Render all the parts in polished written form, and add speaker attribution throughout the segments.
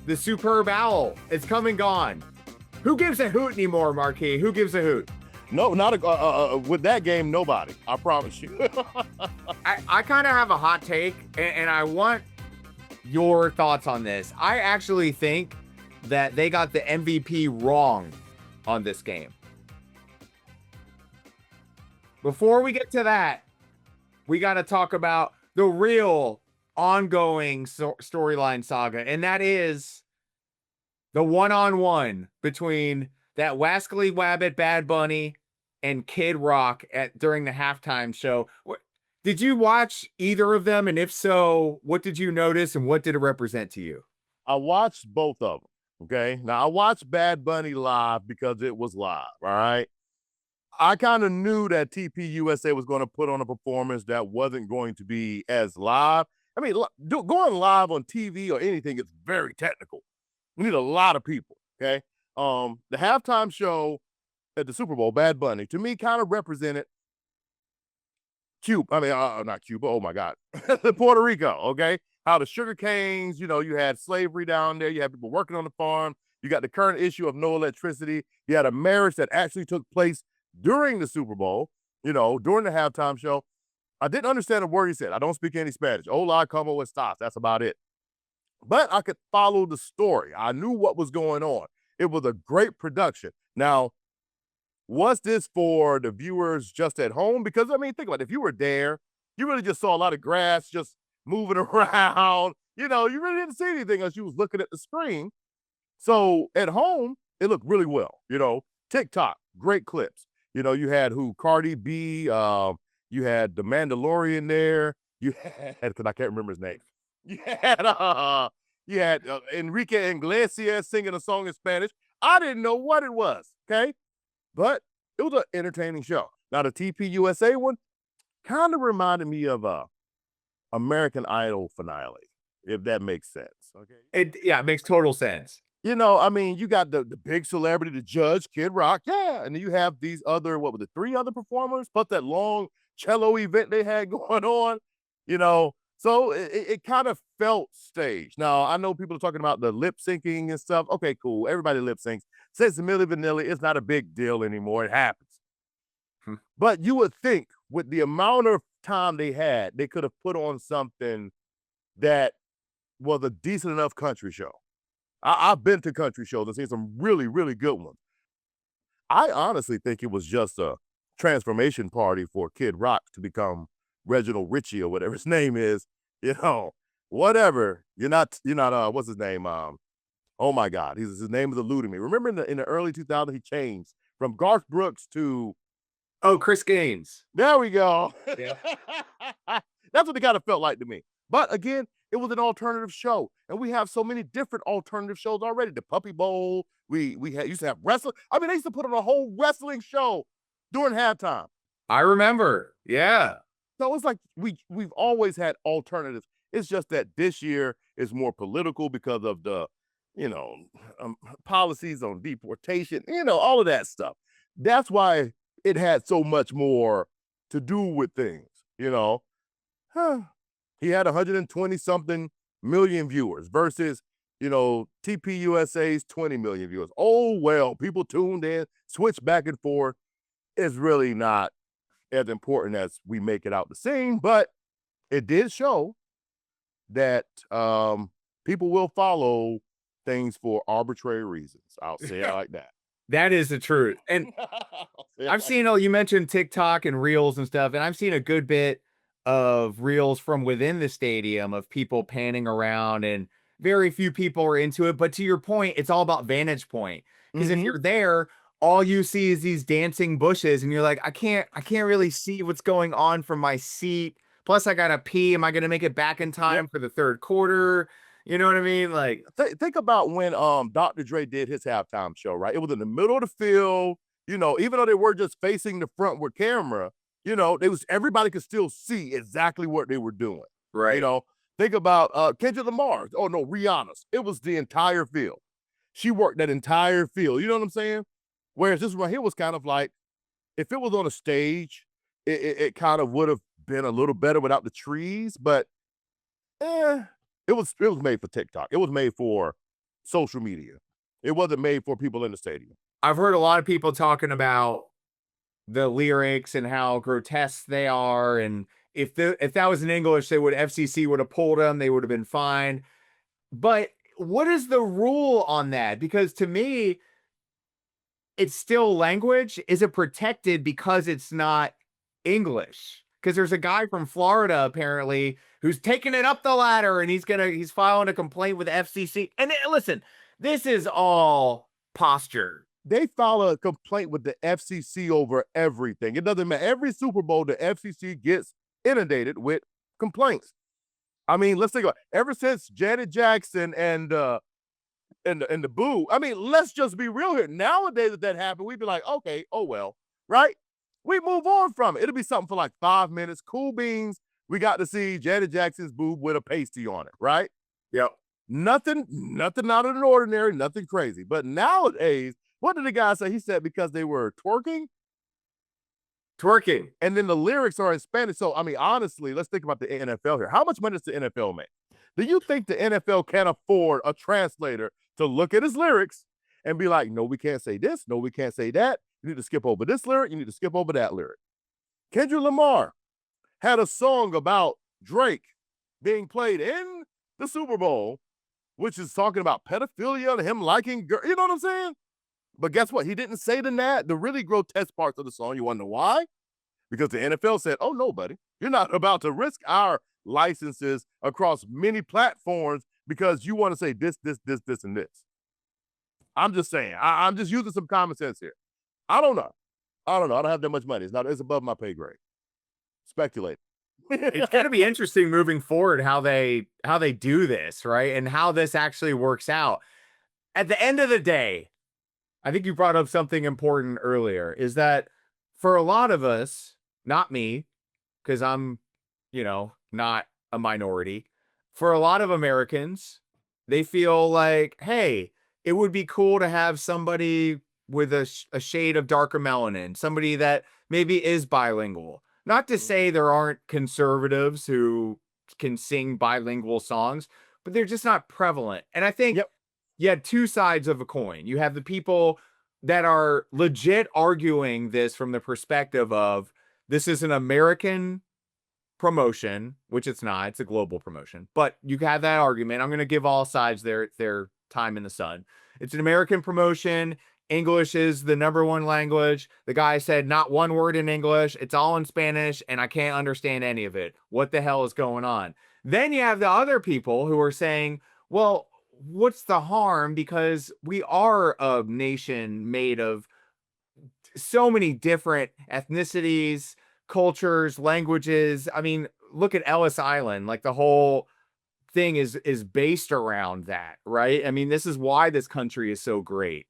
Speaker 1: The SuperBowl. It's come and gone. Who gives a hoot anymore, Marquis? Who gives a hoot?
Speaker 2: No, not with that game, nobody. I promise you.
Speaker 1: I kind of have a hot take, and I want your thoughts on this. I actually think that they got the MVP wrong on this game. Before we get to that, we got to talk about the real ongoing storyline saga, and that is the one-on-one between that Wascally Wabbit Bad Bunny and Kid Rock during the halftime show. Did you watch either of them? And if so, what did you notice and what did it represent to you?
Speaker 2: I watched both of them. Okay. Now I watched Bad Bunny live because it was live. All right. I kind of knew that TPUSA was going to put on a performance that wasn't going to be as live. I mean, going live on TV or anything is very technical. We need a lot of people. Okay. The halftime show at the Super Bowl, Bad Bunny, to me kind of represented Cuba. I mean, not Cuba. Oh my God. Puerto Rico. Okay. How the sugar canes, you know, you had slavery down there. You had people working on the farm. You got the current issue of no electricity. You had a marriage that actually took place during the Super Bowl, you know, during the halftime show. I didn't understand a word he said. I don't speak any Spanish. Hola, como estás? That's about it. But I could follow the story. I knew what was going on. It was a great production. Now, was this for the viewers just at home? Because, I mean, think about it. If you were there, you really just saw a lot of grass just moving around. You know, you really didn't see anything as you was looking at the screen. So at home, it looked really well. You know, TikTok, great clips. You know, you had Cardi B, you had the Mandalorian there. You had, because I can't remember his name. You had Enrique Iglesias singing a song in Spanish. I didn't know what it was, okay? But it was an entertaining show. Now, the TPUSA one kind of reminded me of a American Idol finale, if that makes sense, okay?
Speaker 1: It makes total sense.
Speaker 2: You know, I mean, you got the big celebrity, the judge, Kid Rock, yeah, and then you have these other, what was it, 3 other performers, plus that long cello event they had going on, you know? So it kind of felt staged. Now, I know people are talking about the lip syncing and stuff. Okay, cool. Everybody lip syncs. Since Milli Vanilli, it's not a big deal anymore. It happens. But you would think with the amount of time they had, they could have put on something that was a decent enough country show. I've been to country shows and seen some really, really good ones. I honestly think it was just a transformation party for Kid Rock to become Reginald Richie or whatever his name is, you know, whatever. You're not, what's his name? Oh my God, his name is eluding me. Remember in the early 2000s, he changed from Garth Brooks to,
Speaker 1: Chris Gaines.
Speaker 2: There we go.
Speaker 1: Yeah.
Speaker 2: That's what it kind of felt like to me. But again, it was an alternative show, and we have so many different alternative shows already. The Puppy Bowl, we used to have wrestling. I mean, they used to put on a whole wrestling show during halftime.
Speaker 1: I remember, yeah.
Speaker 2: So it's like we've always had alternatives. It's just that this year is more political because of the, policies on deportation, all of that stuff. That's why it had so much more to do with things, He had 120-something million viewers versus, TPUSA's 20 million viewers. Oh, well, people tuned in, switched back and forth. It's really not as important as we make it out to seem, but it did show that people will follow things for arbitrary reasons. I'll say it like that.
Speaker 1: That is the truth. And I've seen, you mentioned TikTok and Reels and stuff, and I've seen a good bit of Reels from within the stadium of people panning around, and very few people are into it. But to your point, it's all about vantage point. Because if you're there, all you see is these dancing bushes, and you're like, I can't really see what's going on from my seat. Plus, I gotta pee. Am I gonna make it back in time for the third quarter? You know what I mean? Like,
Speaker 2: think about when Dr. Dre did his halftime show, right? It was in the middle of the field. Even though they were just facing the front with camera, everybody could still see exactly what they were doing.
Speaker 1: Right.
Speaker 2: Think about Kendrick Lamar. Oh no, Rihanna's. It was the entire field. She worked that entire field. You know what I'm saying? Whereas this right here was kind of like, if it was on a stage, it kind of would have been a little better without the trees, but it was made for TikTok. It was made for social media. It wasn't made for people in the stadium.
Speaker 1: I've heard a lot of people talking about the lyrics and how grotesque they are, and if that was in English, FCC would have pulled them, they would have been fine. But what is the rule on that? Because to me, it's still language. Is it protected because it's not English? Because there's a guy from Florida apparently who's taking it up the ladder, and he's filing a complaint with FCC. And listen, this is all posture.
Speaker 2: They file a complaint with the FCC over everything. It doesn't matter. Every Super Bowl, the FCC gets inundated with complaints. I mean, let's think about it. Ever since Janet Jackson and the boo. I mean, let's just be real here. Nowadays, if that happened, we'd be like, okay, oh well, right? We move on from it. It'll be something for like 5 minutes. Cool beans. We got to see Janet Jackson's boob with a pasty on it, right?
Speaker 1: Yep.
Speaker 2: Nothing out of the ordinary, nothing crazy. But nowadays, what did the guy say? He said because they were twerking. And then the lyrics are in Spanish. So, I mean, honestly, let's think about the NFL here. How much money does the NFL make? Do you think the NFL can afford a translator to look at his lyrics and be like, no, we can't say this. No, we can't say that. You need to skip over this lyric. You need to skip over that lyric. Kendrick Lamar had a song about Drake being played in the Super Bowl, which is talking about pedophilia and him liking girls. You know what I'm saying? But guess what? He didn't say the really grotesque parts of the song. You want to know why? Because the NFL said, oh, no, buddy, you're not about to risk our licenses across many platforms because you want to say this, and this. I'm just saying. I'm just using some common sense here. I don't know. I don't have that much money. It's above my pay grade. Speculate.
Speaker 1: It's going to be interesting moving forward how they do this, right? And how this actually works out. At the end of the day, I think you brought up something important earlier, is that for a lot of us, not me, because I'm, not a minority, for a lot of Americans, they feel like, hey, it would be cool to have somebody with a shade of darker melanin, somebody that maybe is bilingual. Not to say there aren't conservatives who can sing bilingual songs, but they're just not prevalent. And I think you had two sides of a coin. You have the people that are legit arguing this from the perspective of this is an American promotion, which it's not. It's a global promotion. But you have that argument. I'm going to give all sides their time in the sun. It's an American promotion. English is the #1 language. The guy said not one word in English. It's all in Spanish, and I can't understand any of it. What the hell is going on? Then you have the other people who are saying, well, what's the harm? Because we are a nation made of so many different ethnicities, cultures, languages. I mean, look at Ellis Island. Like the whole thing is based around that, right? I mean, this is why this country is so great.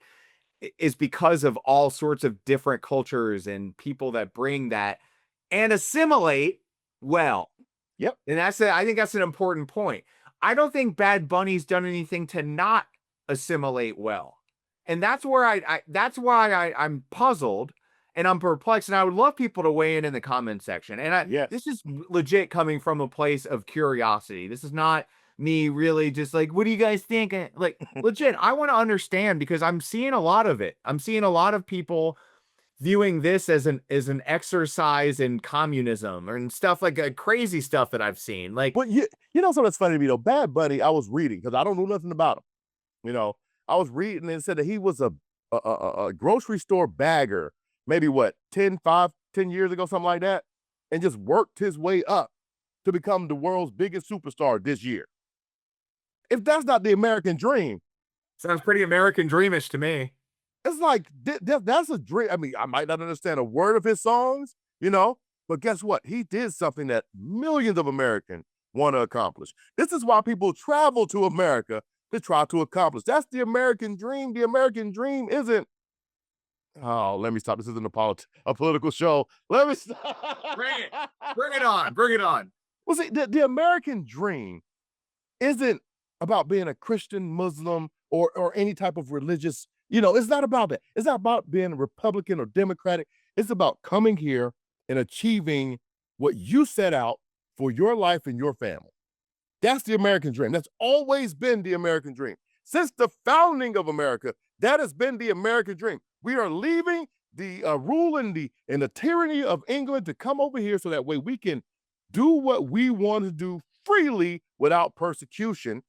Speaker 1: Is because of all sorts of different cultures and people that bring that and assimilate well.
Speaker 2: Yep.
Speaker 1: And I think that's an important point. I don't think Bad Bunny's done anything to not assimilate well. And that's where that's why I'm puzzled and I'm perplexed. And I would love people to weigh in the comment section. And this is legit coming from a place of curiosity. This is not me really just like, what do you guys think? Like, legit, I want to understand because I'm seeing a lot of it. I'm seeing a lot of people viewing this as an exercise in communism and stuff like crazy stuff that I've seen. Like,
Speaker 2: but you know something that's funny to me though? Bad Bunny, I was reading because I don't know nothing about him. I was reading and it said that he was a grocery store bagger, maybe 10 years ago, something like that, and just worked his way up to become the world's biggest superstar this year. If that's not the American dream.
Speaker 1: Sounds pretty American dreamish to me.
Speaker 2: It's like, that's a dream. I mean, I might not understand a word of his songs, but guess what? He did something that millions of Americans want to accomplish. This is why people travel to America to try to accomplish. That's the American dream. The American dream isn't, oh, let me stop. This isn't a political show. Let me stop.
Speaker 1: Bring it. Bring it on. Bring it on.
Speaker 2: Well, see, the American dream isn't about being a Christian, Muslim, or any type of religious, it's not about that. It's not about being a Republican or Democratic. It's about coming here and achieving what you set out for your life and your family. That's the American dream. That's always been the American dream. Since the founding of America, that has been the American dream. We are leaving the rule and the tyranny of England to come over here so that way we can do what we want to do freely without persecution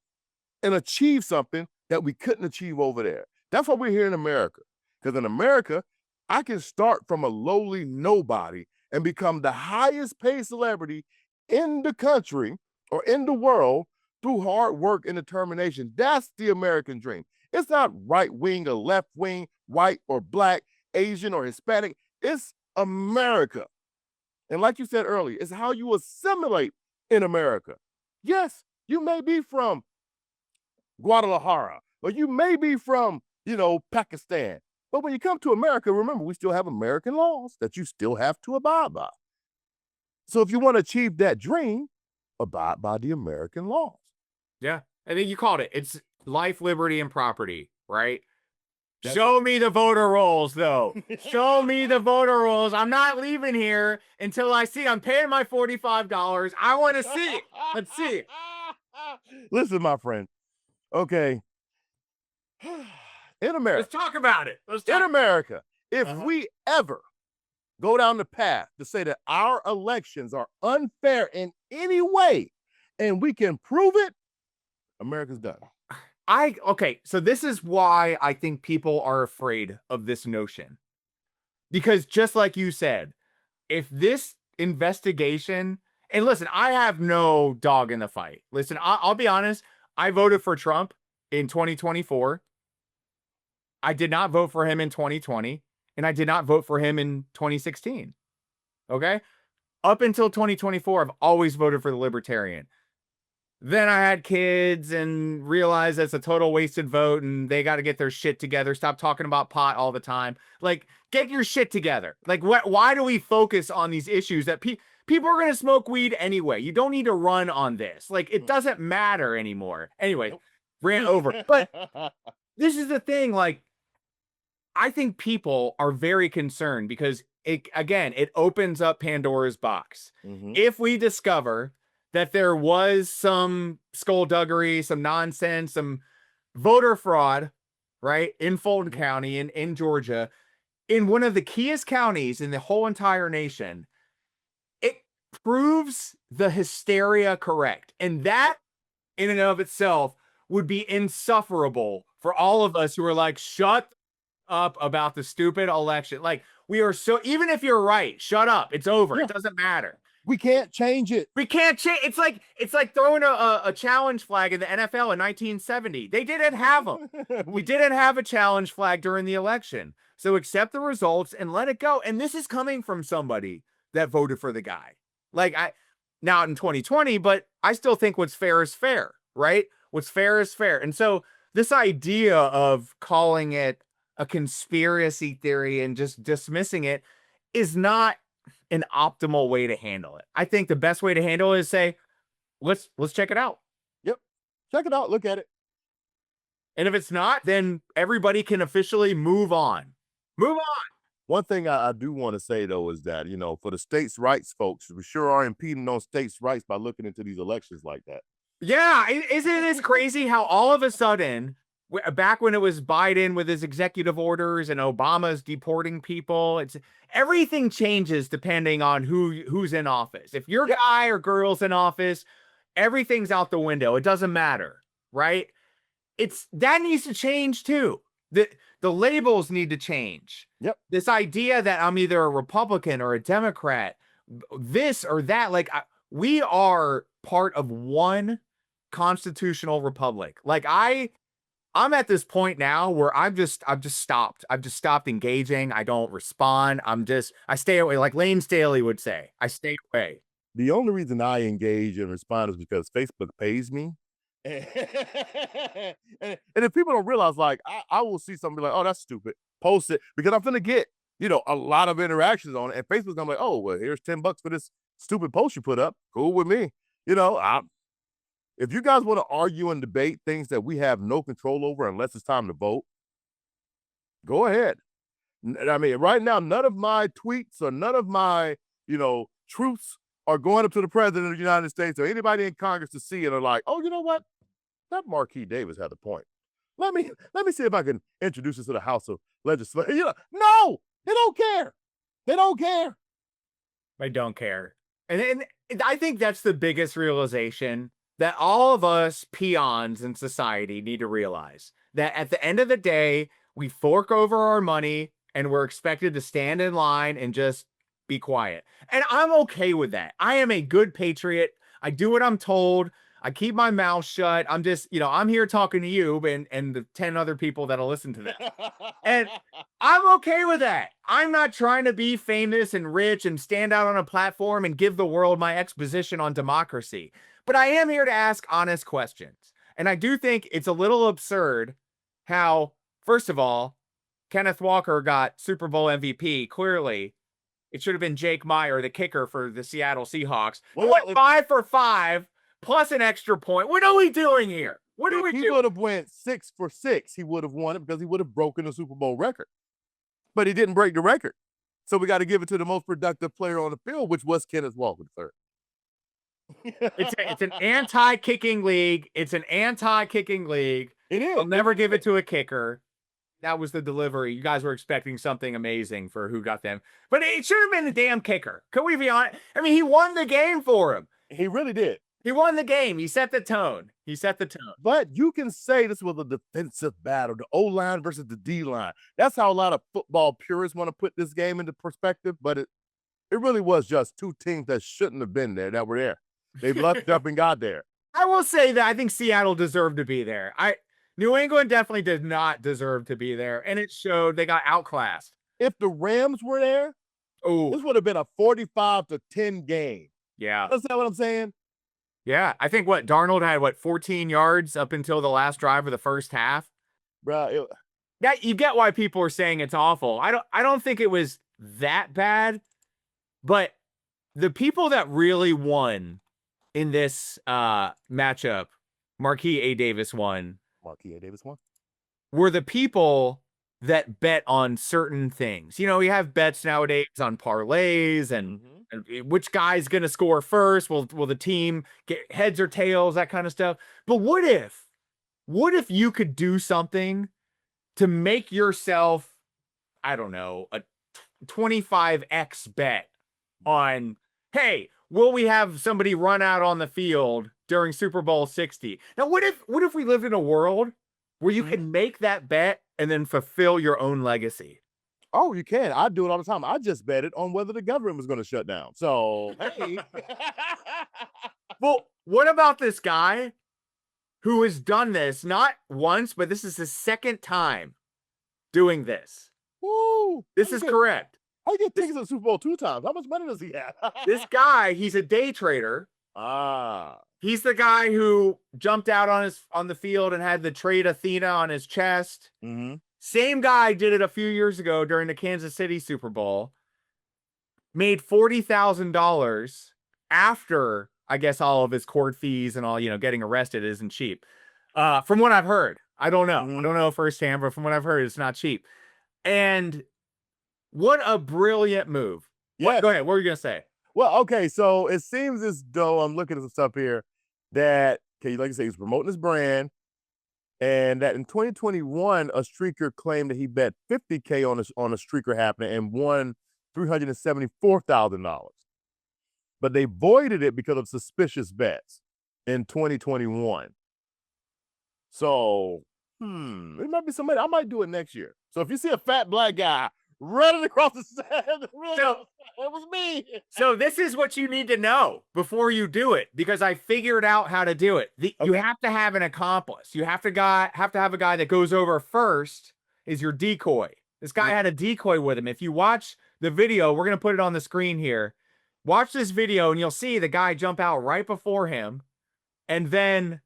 Speaker 2: and achieve something that we couldn't achieve over there. That's why we're here in America. Because in America, I can start from a lowly nobody and become the highest paid celebrity in the country or in the world through hard work and determination. That's the American dream. It's not right wing or left wing, white or black, Asian or Hispanic. It's America. And like you said earlier, it's how you assimilate in America. Yes, you may be from Guadalajara, or you may be from, Pakistan. But when you come to America, remember, we still have American laws that you still have to abide by. So if you want to achieve that dream, abide by the American laws.
Speaker 1: Yeah. I think you called it. It's life, liberty, and property, right? Show me the voter rolls, though. Show me the voter rolls. I'm not leaving here until I see. I'm paying my $45. I want to see it. Let's see it.
Speaker 2: Listen, my friend. Okay. In America.
Speaker 1: Let's talk about it.
Speaker 2: In America, if we ever go down the path to say that our elections are unfair in any way, and we can prove it, America's done.
Speaker 1: Okay, so this is why I think people are afraid of this notion. Because just like you said, if this investigation, and listen, I have no dog in the fight. Listen, I'll be honest, I voted for Trump in 2024. I did not vote for him in 2020, and I did not vote for him in 2016. Okay? Up until 2024, I've always voted for the Libertarian. Then I had kids and realized that's a total wasted vote and they got to get their shit together. Stop talking about pot all the time. Like, get your shit together. Like, why do we focus on these issues that people are going to smoke weed anyway? You don't need to run on this. Like, it doesn't matter anymore. Anyway, rant over. But this is the thing. Like, I think people are very concerned because it opens up Pandora's box. If we discover that there was some skullduggery, some nonsense, some voter fraud, right, in Fulton County, in Georgia, in one of the keyest counties in the whole entire nation, it proves the hysteria correct. And that, in and of itself, would be insufferable for all of us who are like, shut up about the stupid election. Like, we are so, even if you're right, shut up. It's over. Yeah. It doesn't matter.
Speaker 2: We can't change it.
Speaker 1: We can't change. It's like throwing a challenge flag in the NFL in 1970. They didn't have them. We didn't have a challenge flag during the election. So accept the results and let it go. And this is coming from somebody that voted for the guy. Like, not in 2020, but I still think what's fair is fair, right? What's fair is fair. And so this idea of calling it a conspiracy theory and just dismissing it is not an optimal way to handle it. I think the best way to handle it is say, let's check it out.
Speaker 2: Yep. Check it out. Look at it.
Speaker 1: And if it's not, then everybody can officially move on. Move on.
Speaker 2: One thing I do want to say, though, is that, for the states' rights folks, we sure are impeding on states' rights by looking into these elections like that.
Speaker 1: Yeah. Isn't it crazy how all of a sudden, back when it was Biden with his executive orders and Obama's deporting people, everything changes depending on who's in office. If your guy or girl's in office, everything's out the window. It doesn't matter, right? That needs to change too. The labels need to change.
Speaker 2: Yep.
Speaker 1: This idea that I'm either a Republican or a Democrat, this or that, like we are part of one constitutional republic. Like I'm at this point now where I've just stopped. I've just stopped engaging. I don't respond. I stay away. Like Lane Staley would say, I stay away.
Speaker 2: The only reason I engage and respond is because Facebook pays me. And if people don't realize, like, I will see something like, oh, that's stupid. Post it because I'm going to get, a lot of interactions on it. And Facebook's gonna be like, oh, well, here's $10 for this stupid post you put up. Cool with me. If you guys want to argue and debate things that we have no control over unless it's time to vote, go ahead. I mean, right now, none of my tweets or none of my, truths are going up to the president of the United States or anybody in Congress to see it and are like, oh, you know what? That Marquis Davis had a point. Let me see if I can introduce this to the House of Legislature. No, they don't care. They don't care.
Speaker 1: I don't care. And I think that's the biggest realization that all of us peons in society need to realize, that at the end of the day, we fork over our money and we're expected to stand in line and just be quiet. And I'm okay with that. I am a good patriot. I do what I'm told. I keep my mouth shut. I'm just, I'm here talking to you and the 10 other people that'll listen to this. And I'm okay with that. I'm not trying to be famous and rich and stand out on a platform and give the world my exposition on democracy. But I am here to ask honest questions. And I do think it's a little absurd how, first of all, Kenneth Walker got Super Bowl MVP. Clearly, it should have been Jake Meyer, the kicker for the Seattle Seahawks. Well, went 5 for 5 plus an extra point. What are we doing here? What are we doing?
Speaker 2: He would have went 6 for 6. He would have won it because he would have broken the Super Bowl record. But he didn't break the record. So we got to give it to the most productive player on the field, which was Kenneth Walker III.
Speaker 1: It's an anti-kicking league. It's an anti-kicking league.
Speaker 2: It is.
Speaker 1: I'll never give it to a kicker. That was the delivery. You guys were expecting something amazing for who got them. But it should have been the damn kicker. Could we be honest? I mean, he won the game for him.
Speaker 2: He really did.
Speaker 1: He won the game. He set the tone. He set the tone.
Speaker 2: But you can say this was a defensive battle, the O-line versus the D-line. That's how a lot of football purists want to put this game into perspective. But it really was just two teams that shouldn't have been there that were there. They lucked up and got there.
Speaker 1: I will say that I think Seattle deserved to be there. New England definitely did not deserve to be there, and it showed. They got outclassed.
Speaker 2: If the Rams were there, this would have been a 45-10 game.
Speaker 1: Yeah.
Speaker 2: That's not what I'm saying?
Speaker 1: Yeah. I think Darnold had 14 yards up until the last drive of the first half.
Speaker 2: Bro,
Speaker 1: you get why people are saying it's awful. I don't think it was that bad, but the people that really won in this matchup, Marquis A. Davis won. Were the people that bet on certain things. You have bets nowadays on parlays and which guy's going to score first. Will the team get heads or tails, that kind of stuff. But what if you could do something to make yourself, I don't know, a 25x bet on, hey, will we have somebody run out on the field during Super Bowl 60? Now, what if we lived in a world where you can make that bet and then fulfill your own legacy?
Speaker 2: Oh, you can. I do it all the time. I just betted on whether the government was going to shut down. So, hey.
Speaker 1: Well, what about this guy who has done this not once, but this is his second time doing this?
Speaker 2: Woo!
Speaker 1: This is correct.
Speaker 2: I get tickets to the Super Bowl 2 times. How much money does he have?
Speaker 1: This guy, he's a day trader. He's the guy who jumped out on the field and had the trade Athena on his chest. Same guy did it a few years ago during the Kansas City Super Bowl. Made $40,000 after, I guess, all of his court fees and all, getting arrested isn't cheap. From what I've heard. I don't know. I don't know firsthand, but from what I've heard, it's not cheap. And what a brilliant move.
Speaker 2: Yeah.
Speaker 1: Go ahead. What were you going to say?
Speaker 2: Well, okay, so it seems as though I'm looking at some stuff here that, like I say, he's promoting his brand, and that in 2021, a streaker claimed that he bet $50K on a streaker happening and won $374,000. But they voided it because of suspicious bets in 2021. So, it might be somebody. I might do it next year. So if you see a fat black guy running across the sand, it was me.
Speaker 1: So this is what you need to know before you do it, because I figured out how to do it. You have to have an accomplice. You have to have a guy that goes over first is your decoy. This guy had a decoy with him. If you watch the video, we're going to put it on the screen here. Watch this video and you'll see the guy jump out right before him. And then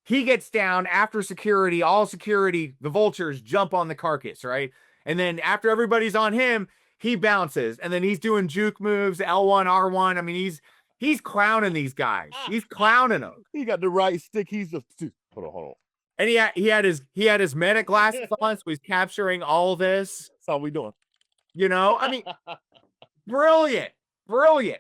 Speaker 1: he gets down after security, all security, the vultures jump on the carcass, right? And then after everybody's on him, he bounces. And then he's doing juke moves, L1, R1. I mean, he's clowning these guys. He's clowning them.
Speaker 2: He got the right stick. He's just, hold on.
Speaker 1: And he had his medic glasses on, so he's capturing all this.
Speaker 2: That's all we doing.
Speaker 1: I mean, brilliant.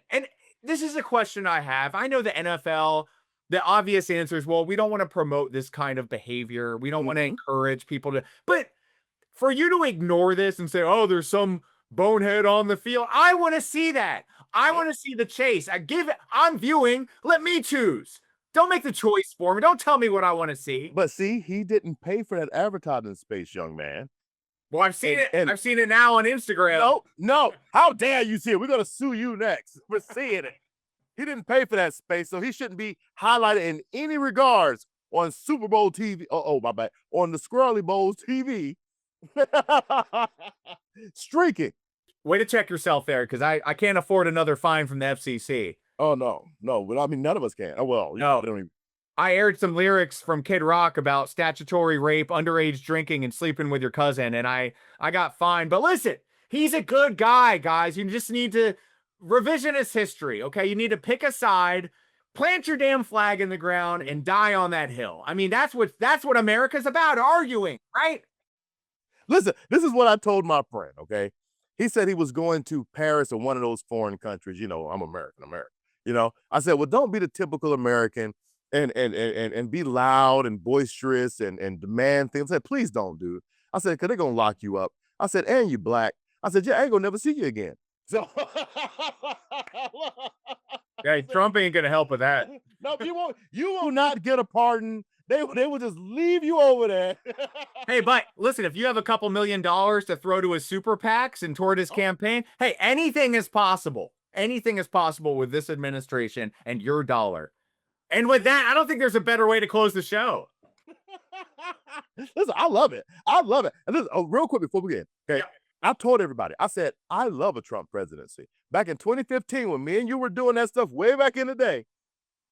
Speaker 1: And this is a question I have. I know the NFL, the obvious answer is, well, we don't want to promote this kind of behavior. We don't want to encourage people to, but for you to ignore this and say, oh, there's some bonehead on the field. I want to see that. I want to see the chase. I'm viewing. Let me choose. Don't make the choice for me. Don't tell me what I want to see.
Speaker 2: But see, he didn't pay for that advertising space, young man.
Speaker 1: Well, I've seen it. I've seen it now on Instagram.
Speaker 2: No. How dare you see it? We're going to sue you next. We're seeing it. He didn't pay for that space, so he shouldn't be highlighted in any regards on Super Bowl TV. Oh, my bad. On the Squirrely Bowls TV. Streaking.
Speaker 1: Way to check yourself there, because I can't afford another fine from the FCC.
Speaker 2: Oh, no. Well, I mean, none of us can. Oh, well.
Speaker 1: No. I aired some lyrics from Kid Rock about statutory rape, underage drinking, and sleeping with your cousin, and I got fined. But listen, he's a good guy, guys. You just need to revisionist history, okay? You need to pick a side, plant your damn flag in the ground, and die on that hill. I mean, that's what America's about, arguing, right?
Speaker 2: Listen, this is what I told my friend, okay? He said he was going to Paris or one of those foreign countries. You know, I'm American. You know, I said, well, don't be the typical American and be loud and boisterous and demand things. I said, please don't, dude. I said, because they're going to lock you up. I said, and you black. I said, yeah, I ain't going to never see you again. So,
Speaker 1: yeah, Trump ain't going to help with that.
Speaker 2: No, you will not get a pardon. They will just leave you over there.
Speaker 1: Hey, but listen, if you have a couple $1 million to throw to his super PACs and toward his campaign, hey, anything is possible. Anything is possible with this administration and your dollar. And with that, I don't think there's a better way to close the show.
Speaker 2: Listen, I love it. And listen, real quick before we get in, okay? Yeah. I told everybody, I said, I love a Trump presidency. Back in 2015, when me and you were doing that stuff way back in the day,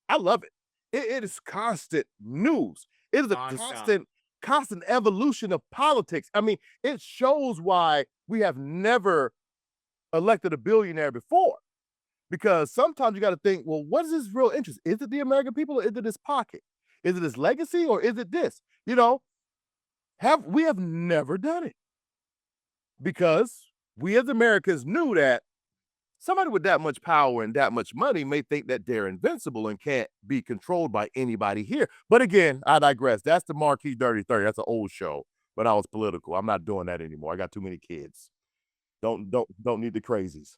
Speaker 2: I love it. It is constant news. It is a constant evolution of politics. I mean, it shows why we have never elected a billionaire before. Because sometimes you got to think, well, what is his real interest? Is it the American people or is it his pocket? Is it his legacy or is it this? You know, we have never done it. Because we as Americans knew that somebody with that much power and that much money may think that they're invincible and can't be controlled by anybody here. But again, I digress. That's the Marquis Dirty 30. That's an old show, but I was political. I'm not doing that anymore. I got too many kids. Don't need the crazies.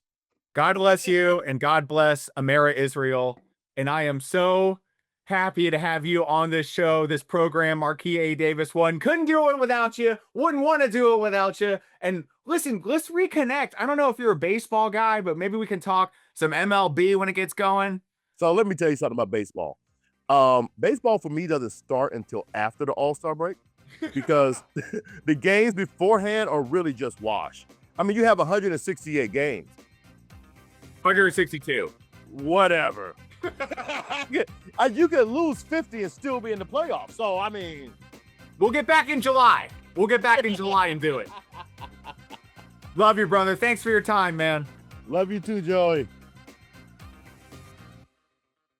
Speaker 1: God bless you and God bless Amera Israel. And I am so happy to have you on this show, this program, Marquis A. Davis one. Couldn't do it without you. Wouldn't want to do it without you. And listen, let's reconnect. I don't know if you're a baseball guy, but maybe we can talk some MLB when it gets going.
Speaker 2: So let me tell you something about baseball. Baseball for me doesn't start until after the All-Star break because the games beforehand are really just wash. I mean, you have 168 games.
Speaker 1: 162.
Speaker 2: Whatever. You could lose 50 and still be in the playoffs. So, I mean,
Speaker 1: we'll get back in July. We'll get back in July and do it. Love you, brother. Thanks for your time, man.
Speaker 2: Love you too, Joey.